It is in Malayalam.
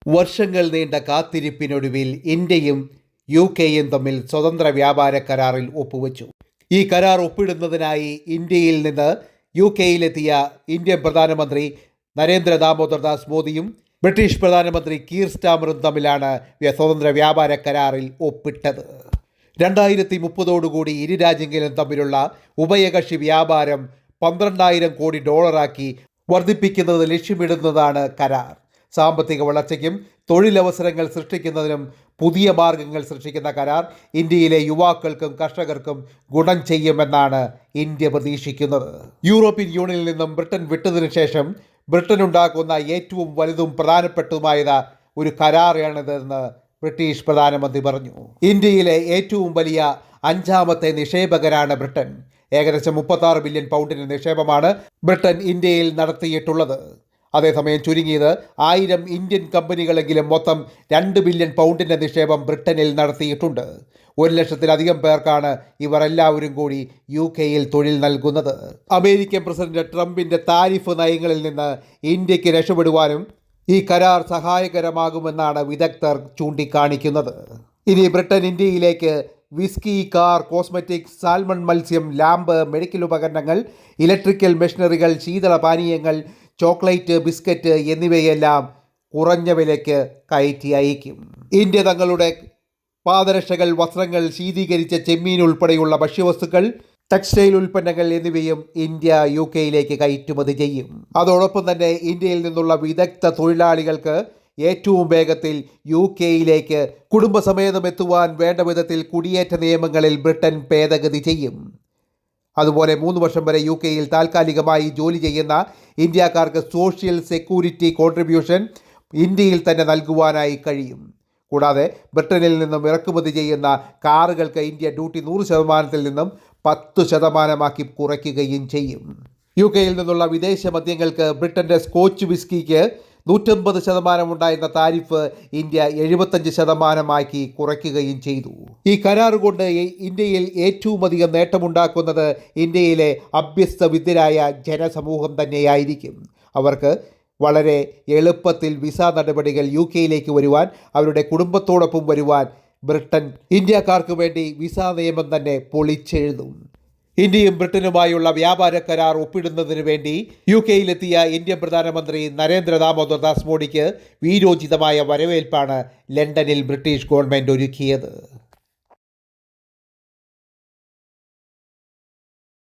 വർഷങ്ങൾ നീണ്ട കാത്തിരിപ്പിനൊടുവിൽ ഇന്ത്യയും UK-യും തമ്മിൽ സ്വതന്ത്ര വ്യാപാര കരാറിൽ ഒപ്പുവെച്ചു. ഈ കരാർ ഒപ്പിടുന്നതിനായി ഇന്ത്യയിൽ നിന്ന് UK-യിലെത്തിയ ഇന്ത്യൻ പ്രധാനമന്ത്രി നരേന്ദ്ര ദാമോദർ ദാസ് മോദിയും ബ്രിട്ടീഷ് പ്രധാനമന്ത്രി കീർ സ്റ്റാമറും തമ്മിലാണ് സ്വതന്ത്ര വ്യാപാര കരാറിൽ ഒപ്പിട്ടത്. 2030 ഇരു രാജ്യങ്ങളും തമ്മിലുള്ള ഉഭയകക്ഷി വ്യാപാരം $12,000 കോടി വർദ്ധിപ്പിക്കുന്നത് ലക്ഷ്യമിടുന്നതാണ് കരാർ. സാമ്പത്തിക വളർച്ചയ്ക്കും തൊഴിലവസരങ്ങൾ സൃഷ്ടിക്കുന്നതിനും പുതിയ മാർഗങ്ങൾ സൃഷ്ടിക്കുന്ന കരാർ ഇന്ത്യയിലെ യുവാക്കൾക്കും കർഷകർക്കും ഗുണം ചെയ്യുമെന്നാണ് ഇന്ത്യ പ്രതീക്ഷിക്കുന്നത്. യൂറോപ്യൻ യൂണിയനിൽ നിന്നും ബ്രിട്ടൻ വിട്ടതിനു ശേഷം ബ്രിട്ടൻ ഉണ്ടാക്കുന്ന ഏറ്റവും വലുതും പ്രധാനപ്പെട്ടതുമായ ഒരു കരാറാണിതെന്ന് ബ്രിട്ടീഷ് പ്രധാനമന്ത്രി പറഞ്ഞു. ഇന്ത്യയിലെ ഏറ്റവും വലിയ 5ാമത്തെ നിക്ഷേപകരാണ് ബ്രിട്ടൻ. ഏകദേശം 36 ബില്യൺ പൗണ്ടിൻ്റെ നിക്ഷേപമാണ് ബ്രിട്ടൻ ഇന്ത്യയിൽ നടത്തിയിട്ടുള്ളത്. അതേസമയം ചുരുങ്ങിയത് 1000 ഇന്ത്യൻ കമ്പനികളെങ്കിലും മൊത്തം 2 ബില്യൺ പൗണ്ടിൻ്റെ നിക്ഷേപം ബ്രിട്ടനിൽ നടത്തിയിട്ടുണ്ട്. 1,00,000-ലധികം പേർക്കാണ് ഇവർ എല്ലാവരും കൂടി UK-യിൽ തൊഴിൽ നൽകുന്നത്. അമേരിക്കൻ പ്രസിഡന്റ് ട്രംപിൻ്റെ താരിഫ് നയങ്ങളിൽ നിന്ന് ഇന്ത്യക്ക് രക്ഷപ്പെടുവാനും ഈ കരാർ സഹായകരമാകുമെന്നാണ് വിദഗ്ധർ ചൂണ്ടിക്കാണിക്കുന്നത്. ഇനി ബ്രിട്ടൻ ഇന്ത്യയിലേക്ക് വിസ്കി, കാർ, കോസ്മെറ്റിക്സ്, സാൽമൺ മത്സ്യം, ലാമ്പ്, മെഡിക്കൽ ഉപകരണങ്ങൾ, ഇലക്ട്രിക്കൽ മെഷീനറികൾ, ശീതള പാനീയങ്ങൾ, ചോക്ലേറ്റ്, ബിസ്ക്കറ്റ് എന്നിവയെല്ലാം കുറഞ്ഞ വിലയ്ക്ക് കയറ്റി അയക്കും. ഇന്ത്യ തങ്ങളുടെ പാദരക്ഷകൾ, വസ്ത്രങ്ങൾ, ശീതീകരിച്ച ചെമ്മീൻ ഉൾപ്പെടെയുള്ള ഭക്ഷ്യവസ്തുക്കൾ, ടെക്സ്റ്റൈൽ ഉൽപ്പന്നങ്ങൾ എന്നിവയും ഇന്ത്യ UK-യിലേക്ക് കയറ്റുമതി ചെയ്യും. അതോടൊപ്പം തന്നെ ഇന്ത്യയിൽ നിന്നുള്ള വിദഗ്ധ തൊഴിലാളികൾക്ക് ഏറ്റവും വേഗത്തിൽ UK-യിലേക്ക് കുടുംബസമേതം എത്തുവാൻ വേണ്ട വിധത്തിൽ കുടിയേറ്റ നിയമങ്ങളിൽ ബ്രിട്ടൻ ഭേദഗതി ചെയ്യും. അതുപോലെ 3 വർഷം വരെ UK-യിൽ താൽക്കാലികമായി ജോലി ചെയ്യുന്ന ഇന്ത്യക്കാർക്ക് സോഷ്യൽ സെക്യൂരിറ്റി കോൺട്രിബ്യൂഷൻ ഇന്ത്യയിൽ തന്നെ നൽകുവാനായി കഴിയും. കൂടാതെ ബ്രിട്ടനിൽ നിന്നും ഇറക്കുമതി ചെയ്യുന്ന കാറുകൾക്ക് ഇന്ത്യ ഡ്യൂട്ടി 100%-ൽ നിന്നും 10%-ആക്കി കുറയ്ക്കുകയും ചെയ്യും. UK-യിൽ നിന്നുള്ള വിദേശ മദ്യങ്ങൾക്ക് ബ്രിട്ടൻ്റെ സ്കോച്ച് വിസ്കിക്ക് 150% ഉണ്ടായിരുന്ന താരിഫ് ഇന്ത്യ 75%-ആക്കി കുറയ്ക്കുകയും ചെയ്തു. ഈ കരാർ കൊണ്ട് ഇന്ത്യയിൽ ഏറ്റവും അധികം നേട്ടമുണ്ടാക്കുന്നത് ഇന്ത്യയിലെ അഭ്യസ്ത വിദ്യരായ ജനസമൂഹം തന്നെയായിരിക്കും. അവർക്ക് വളരെ എളുപ്പത്തിൽ വിസ നടപടികൾ UK-യിലേക്ക് വരുവാൻ, അവരുടെ കുടുംബത്തോടൊപ്പം വരുവാൻ ബ്രിട്ടൻ ഇന്ത്യക്കാർക്ക് വേണ്ടി വിസ നിയമം തന്നെ പൊളിച്ചെഴുതും. ഇന്ത്യയും ബ്രിട്ടനുമായുള്ള വ്യാപാര കരാർ ഒപ്പിടുന്നതിന് വേണ്ടി UK-യിലെത്തിയ ഇന്ത്യൻ പ്രധാനമന്ത്രി നരേന്ദ്ര ദാമോദർ ദാസ് മോദിക്ക് വീരോചിതമായ വരവേൽപ്പാണ് ലണ്ടനിൽ ബ്രിട്ടീഷ് ഗവൺമെൻറ് ഒരുക്കിയത്.